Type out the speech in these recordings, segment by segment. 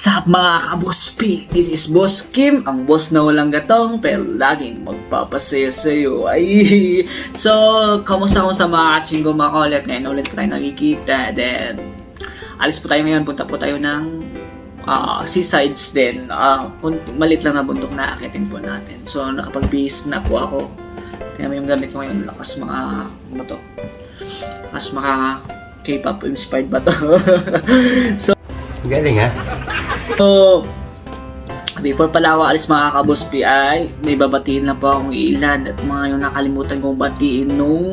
What's up mga kabospi? This is Boss Kim, ang boss na walang gatong pero laging magpapasaya sa'yo. Ay! So, kamusta sa mga katsinggo mga kolep? Ngayon ulit ko tayo nakikita. Then, alis po tayo ngayon. Punta po tayo ng seasides din. Malit lang na bundok na akitin po natin. So, nakapag-base na po ako. Tingnan mo yung gamit ko ngayon. Lakas mga, ano to? Lakas mga K-pop inspired ba to? So, galing ha? So, before pala ako alis mga kabospi ay may babatiin lang po akong ilan at mga yung nakalimutan kong batiin nung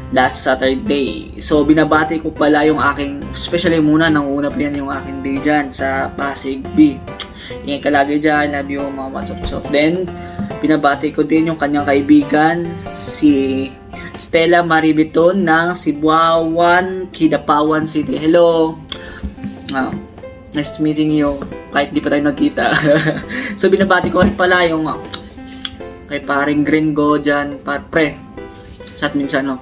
last Saturday. So, binabati ko pala yung aking, especially muna, nanguna pa yan yung aking day dyan sa Pasig B. Ingat ka lagi dyan, love you mga matsop-tsop. Then, binabati ko din yung kanyang kaibigan, si Stella Maribiton ng Sibuawan, Kidapawan City. Hello! Nice to meeting you kahit di pa tayo nagkita. So binabati ko rin pala yung kay paring Gringo dyan, pre chat minsan no.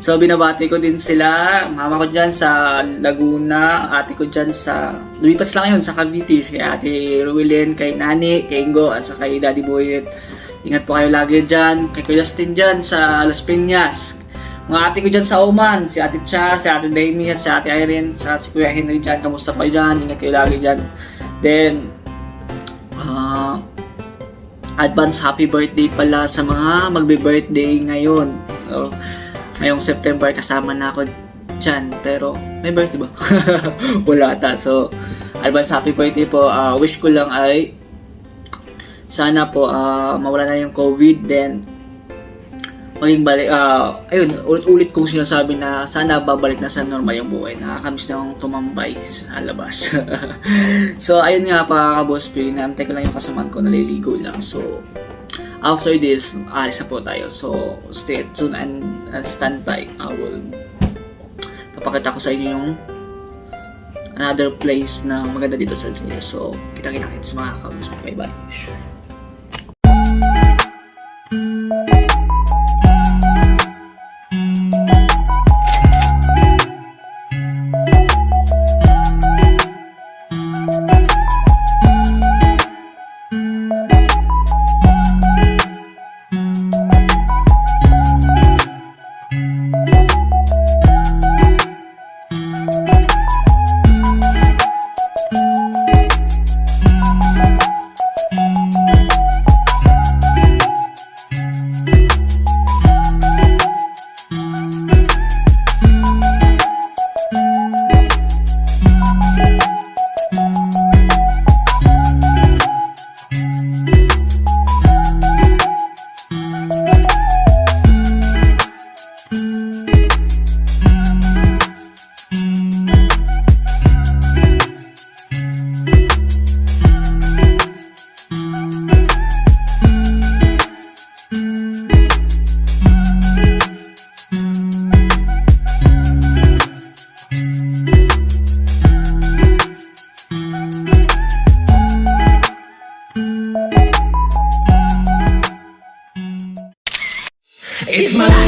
So binabati ko din sila, mama ko dyan sa Laguna, ate ko dyan sa lumipat lang yun sa Cavite, kay ate Ruilin, kay Nani, kay Ingo at sa kay Daddy Boyet. Ingat po kayo lagi dyan, kay Justin dyan sa Las Piñas, mga ate ko dyan sa Oman, si ate Cha, si ate Damie, si ate Irene, si Kuya Henry dyan, kamusta pa dyan, ingat kayo lagi dyan. Then, advance happy birthday pala sa mga magbe-birthday ngayon. So, ngayong September kasama na ako dyan, pero may birthday ba? Wala ata. So, advance happy birthday po. Wish ko lang ay sana po mawala na yung COVID, then maging balik, ayun, ulit-ulit kong sinasabi na sana babalik na sa normal yung buhay. Nakakamiss na akong tumambay sa labas. So, ayun nga pa kabospi, naantay ko lang yung kasamaan ko, naliligo lang. So, after this, alis na po tayo. So, stay tuned and stand by. I will papakita ko sa inyo yung another place na maganda dito sa Chile. So, kita-kita sa mga kabospi. Bye-bye. It's my life.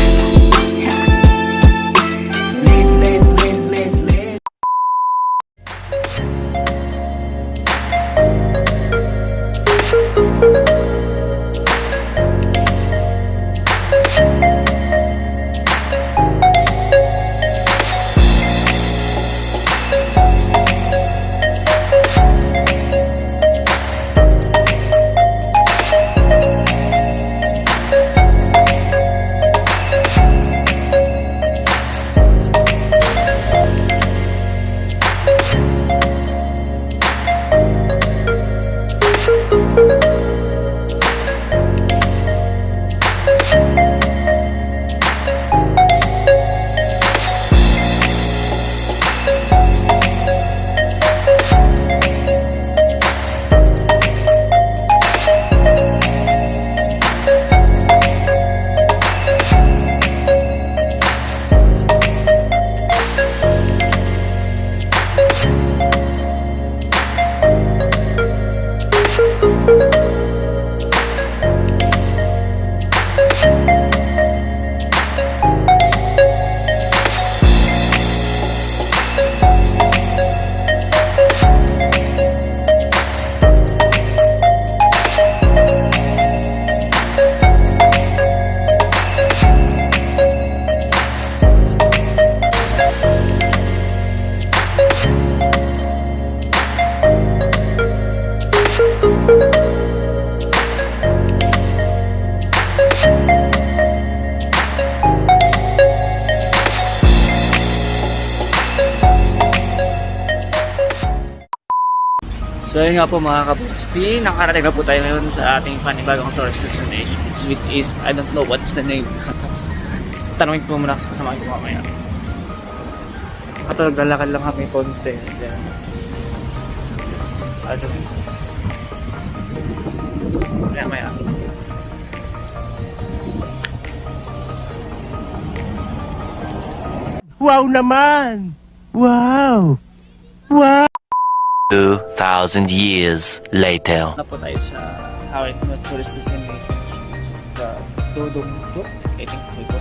So yun nga po mga kabuspi, nakarating na po tayo ngayon sa ating panibagong tourist destination, which is, I don't know what's the name. Tanungin po muna sa kasama ko mamaya. Katulog lalakad lang kami konti. Then, maya. Wow naman! Wow! Wow! 2,000 years later. Na po tayo sa Hawaii tourist destination, which is the Dodong Juk, I think po ito.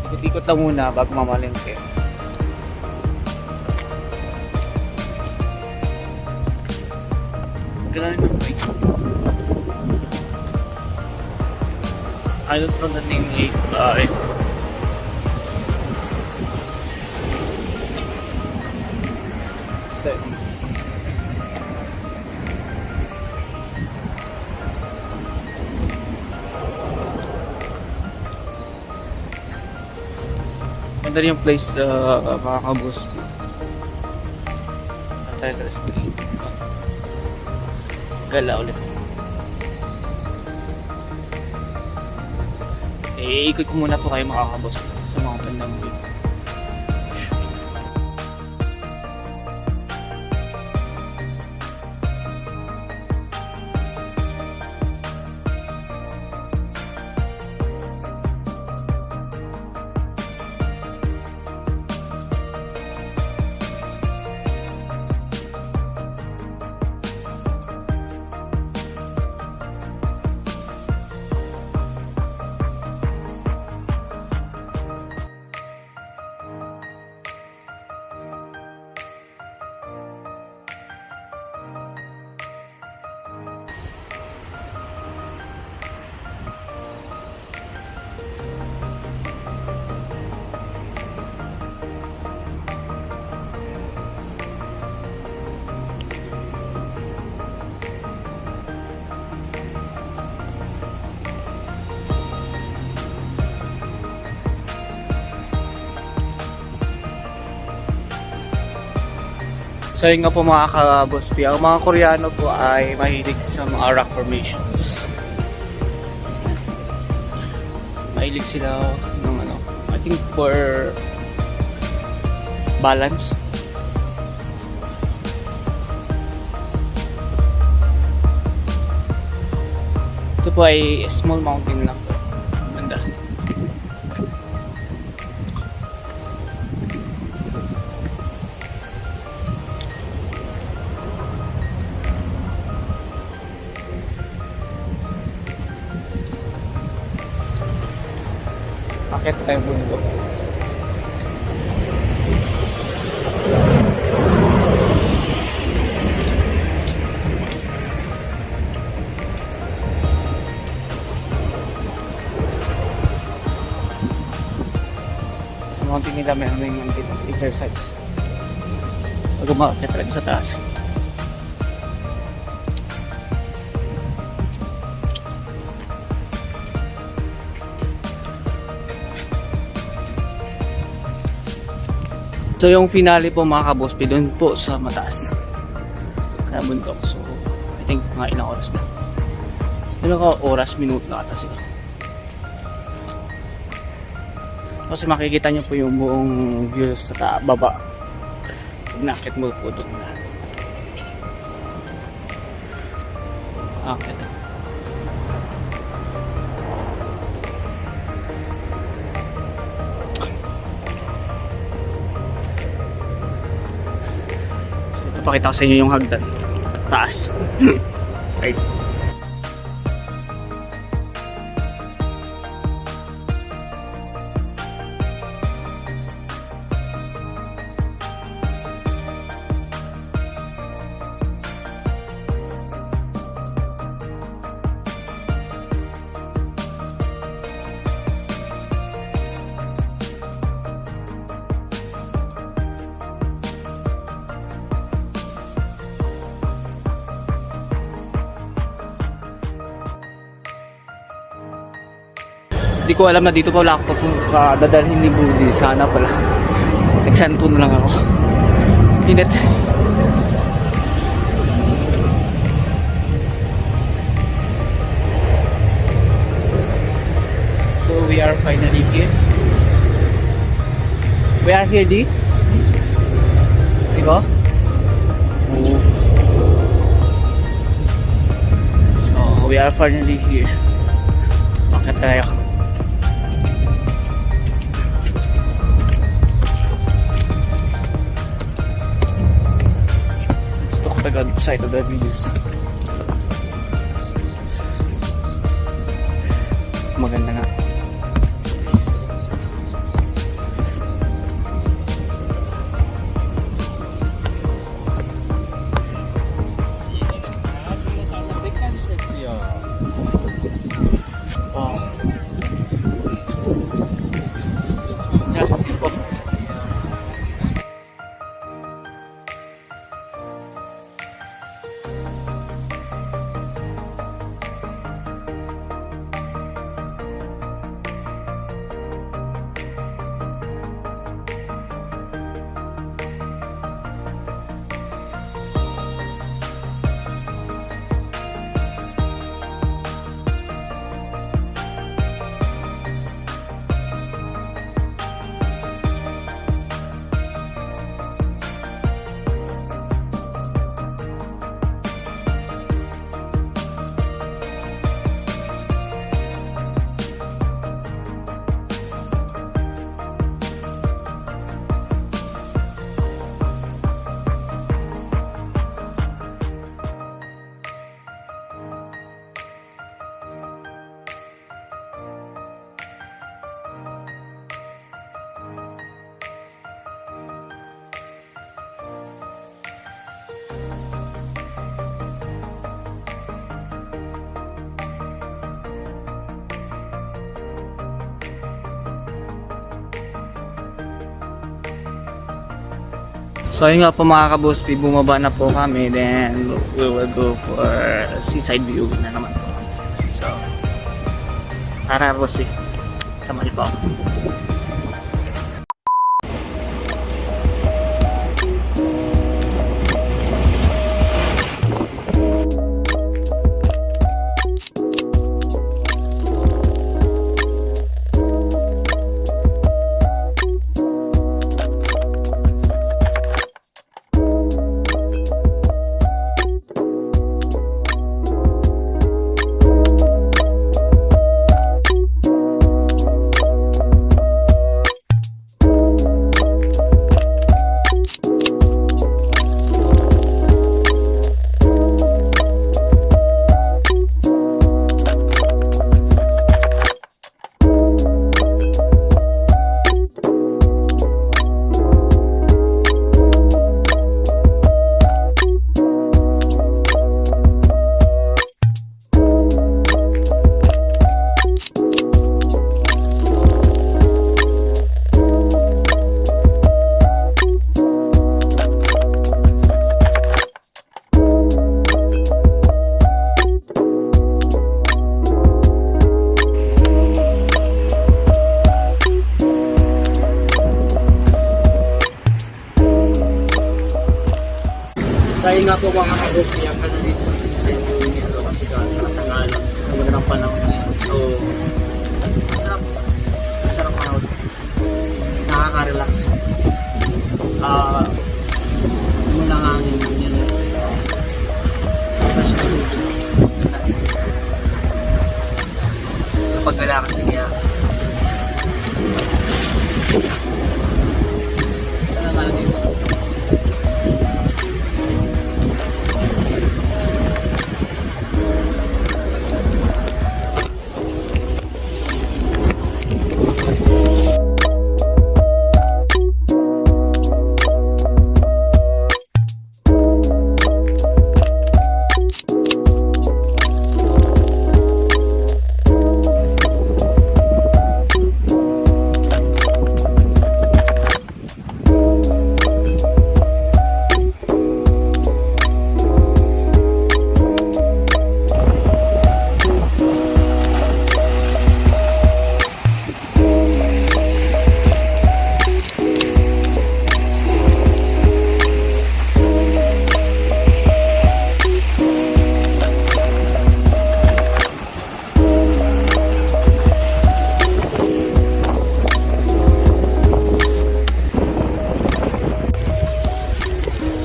So, ikot lang muna bago mamalengke. Gano'n yung place. I don't know the name yet, but ganda rin yung place mga kabus. Santa Street. Gala ulit. Ikot ko muna po kayo mga kabus sa mga bandang view. So yun nga po mga kabospi, ang mga Koreano po ay mahilig sa mga rock formations. Mahilig sila ng ano, I think for balance. Ito po ay small mountain lang po. Ganda. Akit tayo bundok. Sa mountain nila meron na yung exercise. Pag umakit talaga sa taas. So yung finale po mga kabospi doon po sa mataas na bundok. So I think mga ilang oras ba? Ilang oras, minuto na ata sila. Kasi makikita nyo po yung buong view sa baba. Pag nakit mo po doon na. Okay. Pakita ko sa inyo yung hagdan. Taas. Right. Hindi ko alam na dito pa wala ako dadalhin ni Budi. Sana pala. Nagsanto na lang ako. Init. So we are finally here. We are here, Di? Diba? So we are finally here. Bakit tayo? Gusto ko taga side of the views. Maganda nga. Oh. So ayun nga po mga kabuspi, bumaba na po kami, then we will go for seaside view na naman po. So tara buspi, samahan po ako. So ayun nga po mga kabuspi, ang kanya dito sa season yung nito kasi karas ng alon sa magandang panahon ngayon. So masarap panahon, nakaka-relax. Simula nga ang yung nilas fresh na tubig kapag gala kasi kaya wala nga lang dito.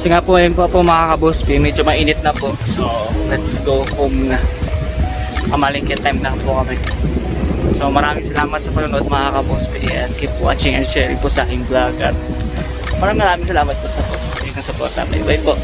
Kasi nga po ngayon po mga ka-Boss B, medyo mainit na po. So, let's go home na. Kamalingke time na po kami. So, maraming salamat sa panonood mga ka-Boss B. And keep watching and sharing po sa aking vlog. At maraming salamat po sa inyong support natin. Bye po.